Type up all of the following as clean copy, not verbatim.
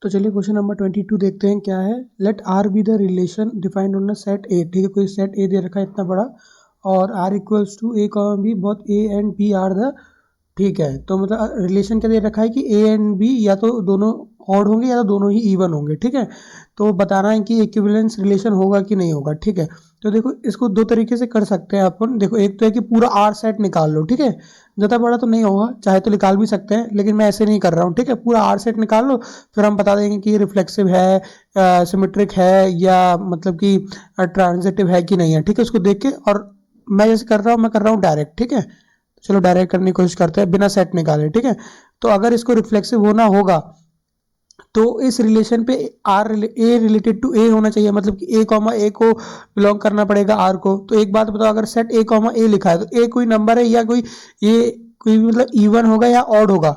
तो चलिए question number 22 देखते हैं क्या है। Let R be the relation defined on set A. ठीक है, कोई सेट ए दे रखा है इतना बड़ा और R equals to A comma B, both A and B are the, ठीक है। तो मतलब रिलेशन क्या दे रखा है कि ए एंड बी या तो दोनों ऑड होंगे या तो दोनों ही इवन होंगे। ठीक है, तो बताना है कि इक्विवेलेंस रिलेशन होगा कि नहीं होगा। ठीक है, तो देखो इसको दो तरीके से कर सकते हैं अपन। देखो एक तो है कि पूरा आर सेट निकाल लो। ठीक है, ज़्यादा बड़ा तो नहीं होगा, चाहे तो निकाल भी सकते हैं, लेकिन मैं ऐसे नहीं कर रहा हूँ। ठीक है, पूरा आर सेट निकाल लो, फिर हम बता देंगे कि ये रिफ्लेक्सिव है, सिमेट्रिक है, या मतलब कि ट्रांजिटिव है कि नहीं है। ठीक है, उसको देख के, और मैं जैसे कर रहा हूँ मैं कर रहा हूँ डायरेक्ट। ठीक है, चलो डायरेक्ट करने की कोशिश करते हैं बिना सेट निकाले। ठीक है, तो अगर इसको रिफ्लेक्सिव होना होगा तो इस रिलेशन पे आर ए रिलेटेड टू ए होना चाहिए, मतलब कि ए कॉमा ए को बिलोंग करना पड़ेगा आर को। तो एक बात बताओ, अगर सेट ए कॉमा ए लिखा है तो ए कोई नंबर है या कोई ये कोई मतलब इवन होगा या ऑड होगा?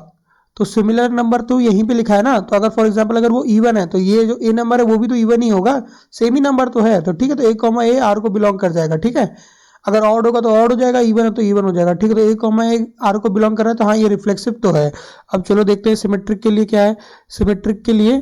तो सिमिलर नंबर तो यहीं पे लिखा है ना। तो अगर फॉर एग्जांपल अगर वो इवन है तो ये जो ए नंबर है वो भी तो इवन ही होगा, सेम ही नंबर तो है। तो ठीक है, तो ए कॉमा ए आर को बिलोंग कर जाएगा। ठीक है, अगर ऑड होगा तो ऑड हो जाएगा, इवन है तो इवन हो जाएगा। ठीक है, तो ए कॉमा ए आर को बिलोंग कर रहा है तो हाँ ये रिफ्लेक्सिव तो है। अब चलो देखते हैं सिमेट्रिक के लिए क्या है। सिमेट्रिक के लिए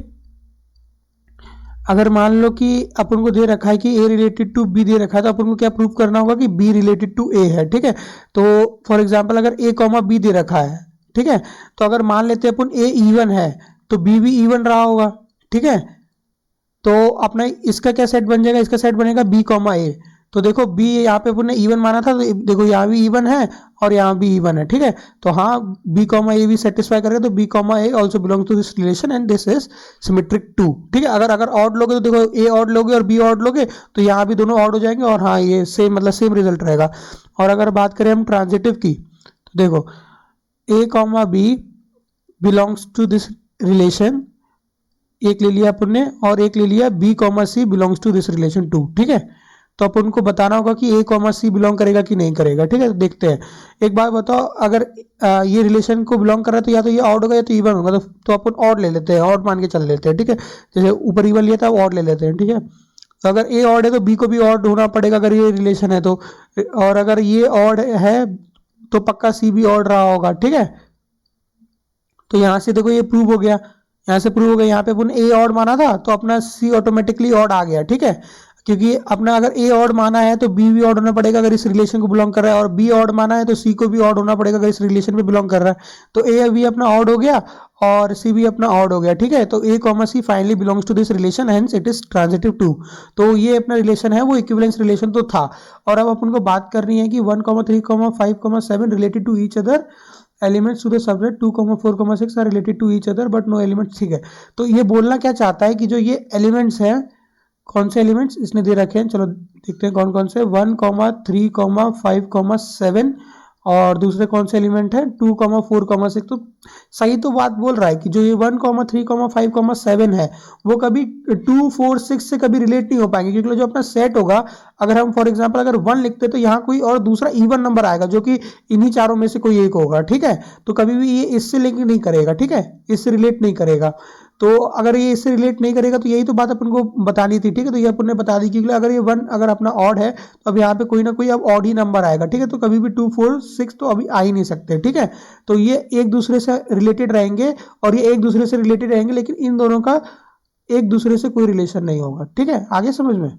अगर मान लो कि अपन को दे रखा है कि ए रिलेटेड टू बी दे रखा है, तो अपन को क्या प्रूव करना होगा कि बी रिलेटेड टू ए है। ठीक है, तो फॉर एग्जांपल अगर ए कॉमा बी दे रखा है, ठीक है, तो अगर मान लेते हैं अपन ए इवन है तो बी भी इवन रहा होगा। ठीक है, तो अपना इसका क्या सेट बन जाएगा, इसका सेट बनेगा बी कॉमा ए। तो देखो बी यहाँ पे अपन ने इवन माना था, तो देखो यहाँ भी इवन है और यहाँ भी इवन है। ठीक है, तो हाँ बी कॉमा ए भी सेटिस्फाई करेगा, तो B comma A also belong to this relation and this is symmetric too. ठीक है, अगर अगर ऑड लोगे तो देखो ए ऑड लोगे और बी ऑड लोगे तो यहाँ भी दोनों ऑड हो जाएंगे और हाँ ये सेम मतलब सेम रिजल्ट रहेगा। और अगर बात करें हम ट्रांजिटिव की, तो देखो A comma B belongs to this relation, एक ले लिया अपन ने, और एक ले लिया B comma C belongs to this relation too. ठीक है, तो अपन को बताना होगा कि ए कॉमा सी बिलोंग करेगा कि नहीं करेगा। ठीक है, तो देखते हैं। एक बात बताओ, अगर ये रिलेशन को बिलोंग कर रहा है तो या तो ये ऑड होगा या तो इवन होगा। तो अपन ऑड ले लेते हैं, ऑड मान के चल लेते हैं। ठीक है, जैसे ऊपर इवन लिया था ऑड ले लेते हैं। ठीक है, तो अगर ए ऑड है तो बी को भी ऑड होना पड़ेगा अगर ये रिलेशन है तो, और अगर ये ऑड है तो पक्का सी भी ऑड रहा होगा। ठीक है, तो यहाँ से देखो ये प्रूव हो गया, यहाँ से प्रूव हो गया। यहाँ पे अपन ए ऑड माना था तो अपना सी ऑटोमेटिकली ऑड आ गया। ठीक है, क्योंकि अपना अगर ए ऑड माना है तो बी भी ऑड होना पड़ेगा अगर इस रिलेशन को बिलोंग कर रहा है, और बी ऑड माना है तो सी को भी ऑड होना पड़ेगा अगर इस रिलेशन पे बिलोंग कर रहा है। तो ए बी अपना ऑड हो गया और सी भी अपना ऑड हो गया। ठीक है, तो A comma C finally belongs to this relation, hence it is transitive too. तो ये अपना रिलेशन है वो इक्विवेलेंस रिलेशन तो था। और अब अपन को बात करनी है कि 1,3,5,7 related to each other, elements to the subset 2,4,6 are related to each other but no elements. ठीक है, तो ये बोलना क्या चाहता है कि जो ये एलिमेंट्स हैं, कौन से एलिमेंट्स इसने दे रखे हैं, चलो देखते हैं कौन कौन से। 1,3,5,7 और दूसरे कौन से एलिमेंट है 2,4,6। तो सही तो बात बोल रहा है कि जो ये 1,3,5,7 है वो कभी 2, 4, 6 से कभी रिलेट नहीं हो पाएंगे, क्योंकि जो अपना सेट होगा, अगर हम फॉर एग्जांपल अगर 1 लिखते तो यहाँ कोई और दूसरा इवन नंबर आएगा जो कि इन्हीं चारों में से कोई एक होगा। ठीक है, तो कभी भी ये इससे लिंक नहीं करेगा। ठीक है, इससे रिलेट नहीं करेगा। तो अगर ये इससे रिलेट नहीं करेगा तो यही तो बात अपन को बतानी थी। ठीक है, तो ये अपन ने बता दी, क्योंकि अगर ये 1 अगर अपना ऑड है तो अब यहाँ पे कोई ना कोई अब ऑड ही नंबर आएगा। ठीक है, तो कभी भी 2, 4, 6 तो अभी आ ही नहीं सकते। ठीक है, तो ये एक दूसरे से रिलेटेड रहेंगे और ये एक दूसरे से रिलेटेड रहेंगे, लेकिन इन दोनों का एक दूसरे से कोई रिलेशन नहीं होगा। ठीक है, आगे समझ में।